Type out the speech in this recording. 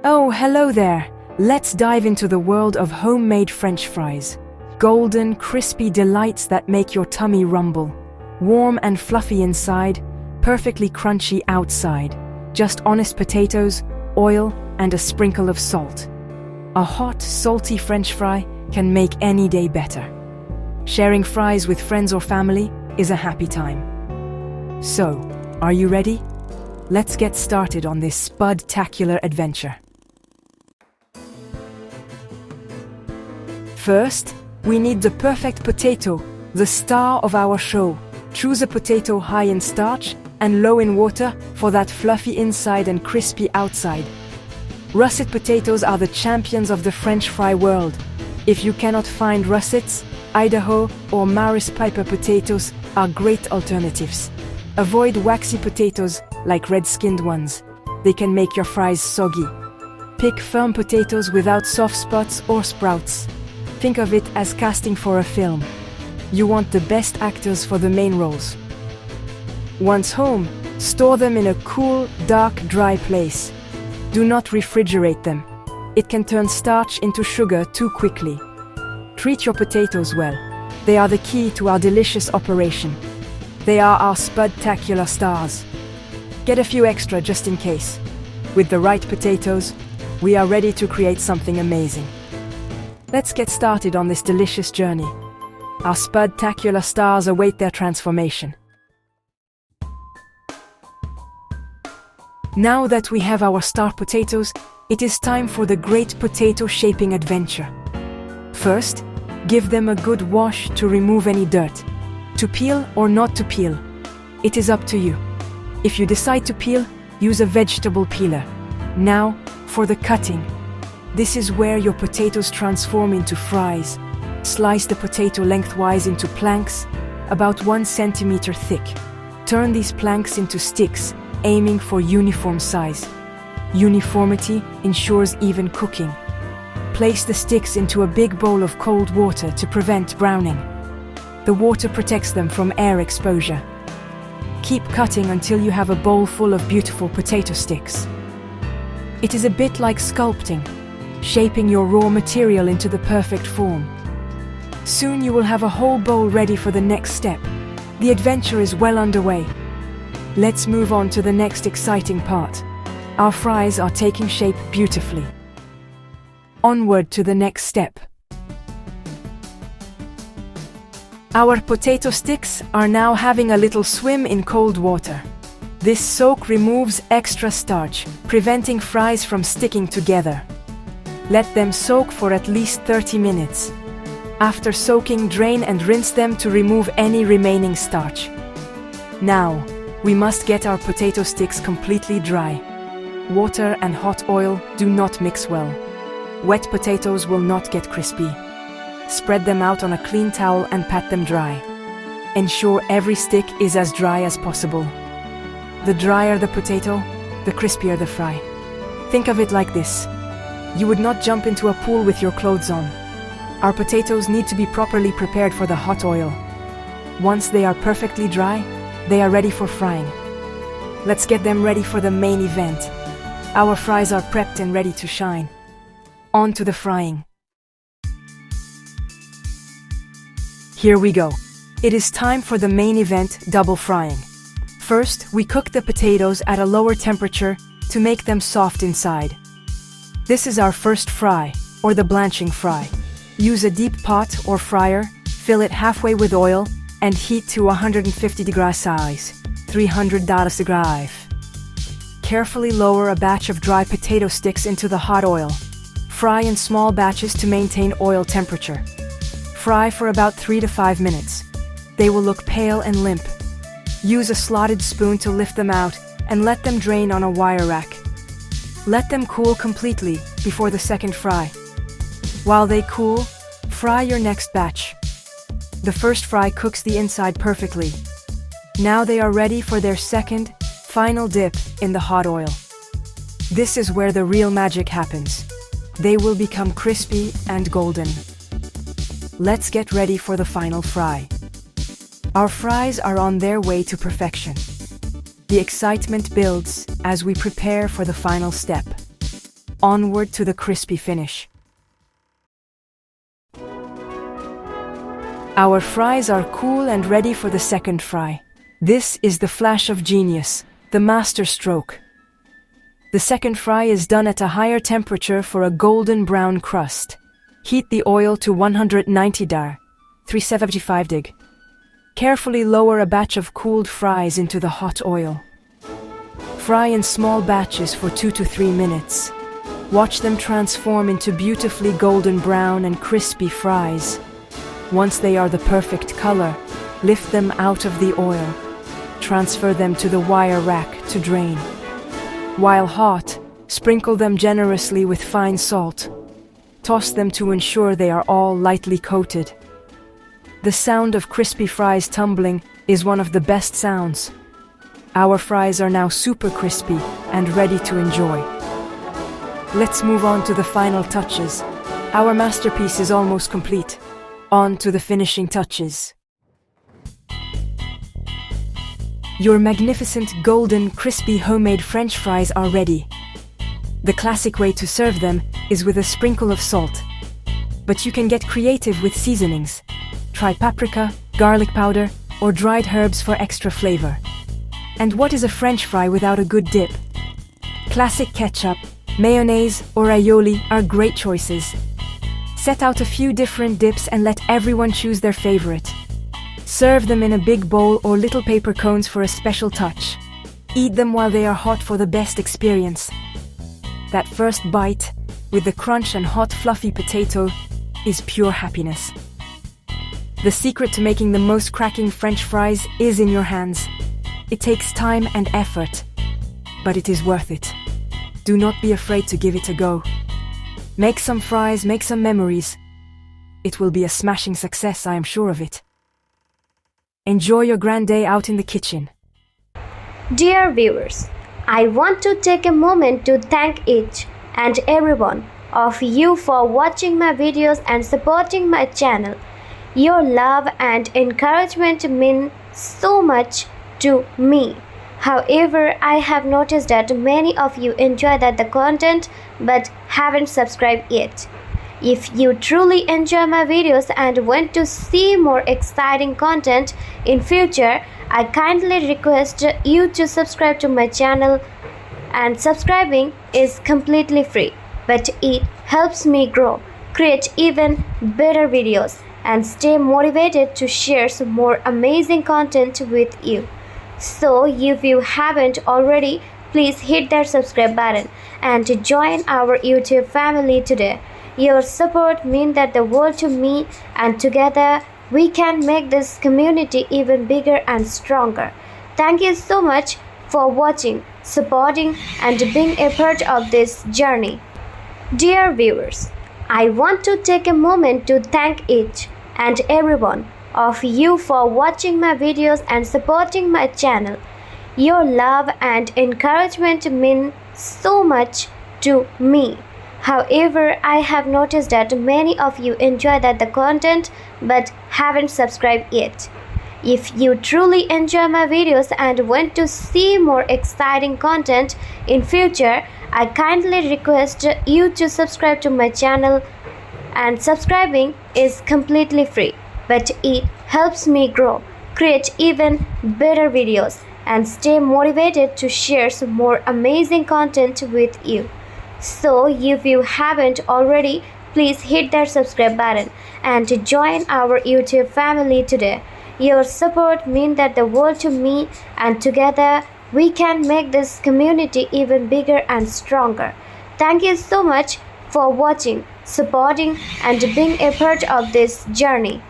Oh, hello there. Let's dive into the world of homemade French fries. Golden, crispy delights that make your tummy rumble. Warm and fluffy inside, perfectly crunchy outside. Just honest potatoes, oil, and a sprinkle of salt. A hot, salty French fry can make any day better. Sharing fries with friends or family is a happy time. So, are you ready? Let's get started on this spud-tacular adventure. First, we need the perfect potato, the star of our show. Choose a potato high in starch and low in water for that fluffy inside and crispy outside. Russet potatoes are the champions of the French fry world. If you cannot find russets, Idaho or Maris Piper potatoes are great alternatives. Avoid waxy potatoes like red-skinned ones. They can make your fries soggy. Pick firm potatoes without soft spots or sprouts. Think of it as casting for a film. You want the best actors for the main roles. Once home, store them in a cool, dark, dry place. Do not refrigerate them. It can turn starch into sugar too quickly. Treat your potatoes well. They are the key to our delicious operation. They are our spud-tacular stars. Get a few extra just in case. With the right potatoes, we are ready to create something amazing. Let's get started on this delicious journey. Our spud-tacular stars await their transformation. Now that we have our star potatoes, it is time for the great potato shaping adventure. First, give them a good wash to remove any dirt. To peel or not to peel, it is up to you. If you decide to peel, use a vegetable peeler. Now, for the cutting. This is where your potatoes transform into fries. Slice the potato lengthwise into planks, about 1 centimeter thick. Turn these planks into sticks, aiming for uniform size. Uniformity ensures even cooking. Place the sticks into a big bowl of cold water to prevent browning. The water protects them from air exposure. Keep cutting until you have a bowl full of beautiful potato sticks. It is a bit like sculpting, shaping your raw material into the perfect form. Soon you will have a whole bowl ready for the next step. The adventure is well underway. Let's move on to the next exciting part. Our fries are taking shape beautifully. Onward to the next step. Our potato sticks are now having a little swim in cold water. This soak removes extra starch, preventing fries from sticking together. Let them soak for at least 30 minutes. After soaking, drain and rinse them to remove any remaining starch. Now, we must get our potato sticks completely dry. Water and hot oil do not mix well. Wet potatoes will not get crispy. Spread them out on a clean towel and pat them dry. Ensure every stick is as dry as possible. The drier the potato, the crispier the fry. Think of it like this. You would not jump into a pool with your clothes on. Our potatoes need to be properly prepared for the hot oil. Once they are perfectly dry, they are ready for frying. Let's get them ready for the main event. Our fries are prepped and ready to shine. On to the frying. Here we go. It is time for the main event, double frying. First, we cook the potatoes at a lower temperature to make them soft inside. This is our first fry, or the blanching fry. Use a deep pot or fryer, fill it halfway with oil, and heat to 150 degrees Celsius, 300 degrees. Carefully lower a batch of dry potato sticks into the hot oil. Fry in small batches to maintain oil temperature. Fry for about 3 to 5 minutes. They will look pale and limp. Use a slotted spoon to lift them out and let them drain on a wire rack. Let them cool completely before the second fry. While they cool, fry your next batch. The first fry cooks the inside perfectly. Now they are ready for their second, final dip in the hot oil. This is where the real magic happens. They will become crispy and golden. Let's get ready for the final fry. Our fries are on their way to perfection. The excitement builds as we prepare for the final step. onward to the crispy finish. Our fries are cool and ready for the second fry. This is the flash of genius, the master stroke. The second fry is done at a higher temperature for a golden brown crust. Heat the oil to 190 dar, 375 dig. Carefully lower a batch of cooled fries into the hot oil. Fry in small batches for 2 to 3 minutes. Watch them transform into beautifully golden brown and crispy fries. Once they are the perfect color, lift them out of the oil. Transfer them to the wire rack to drain. While hot, sprinkle them generously with fine salt. Toss them to ensure they are all lightly coated. The sound of crispy fries tumbling is one of the best sounds. Our fries are now super crispy and ready to enjoy. Let's move on to the final touches. Our masterpiece is almost complete. On to the finishing touches. Your magnificent golden, crispy homemade French fries are ready. The classic way to serve them is with a sprinkle of salt. But you can get creative with seasonings. Try paprika, garlic powder, or dried herbs for extra flavor. And what is a French fry without a good dip? Classic ketchup, mayonnaise, or aioli are great choices. Set out a few different dips and let everyone choose their favorite. Serve them in a big bowl or little paper cones for a special touch. Eat them while they are hot for the best experience. That first bite, with the crunch and hot fluffy potato, is pure happiness. The secret to making the most cracking French fries is in your hands. It takes time and effort, but it is worth it. Do not be afraid to give it a go. Make some fries, make some memories. It will be a smashing success, I am sure of it. Enjoy your grand day out in the kitchen. Dear viewers, I want to take a moment to thank each and every one of you for watching my videos and supporting my channel. Your love and encouragement mean so much to me. However, I have noticed that many of you enjoy the content but haven't subscribed yet. If you truly enjoy my videos and want to see more exciting content in future, I kindly request you to subscribe to my channel, and subscribing is completely free, but it helps me grow, create even better videos, and stay motivated to share some more amazing content with you. So if you haven't already, please hit that subscribe button and join our YouTube family today. Your support means the world to me, and together we can make this community even bigger and stronger. Thank you so much for watching, supporting, and being a part of this journey. Dear viewers, I want to take a moment to thank each and every one of you for watching my videos and supporting my channel. Your love and encouragement mean so much to me. However, I have noticed that many of you enjoy the content but haven't subscribed yet. If you truly enjoy my videos and want to see more exciting content in future, I kindly request you to subscribe to my channel, and subscribing is completely free, but it helps me grow, create even better videos, and stay motivated to share some more amazing content with you. So if you haven't already, please hit that subscribe button and join our YouTube family today. Your support means the world to me, and together we can make this community even bigger and stronger. Thank you so much for watching, supporting, and being a part of this journey.